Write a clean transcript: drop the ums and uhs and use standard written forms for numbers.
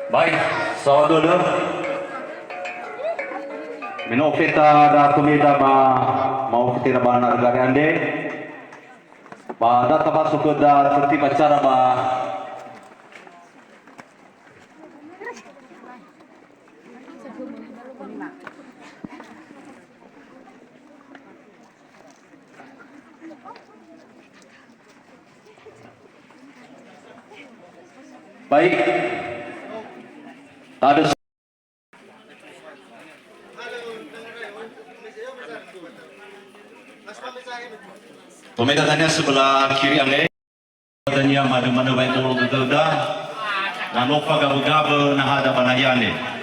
Baik, saudara, minum kita da comida mau kita ba negara ande, pada tempat suku da seperti pacara baik, ada pemegangannya sebelah kiri ane, katanya mana-mana baik tolong betul dah, dan lupa gabu-gabu nah ada panayane.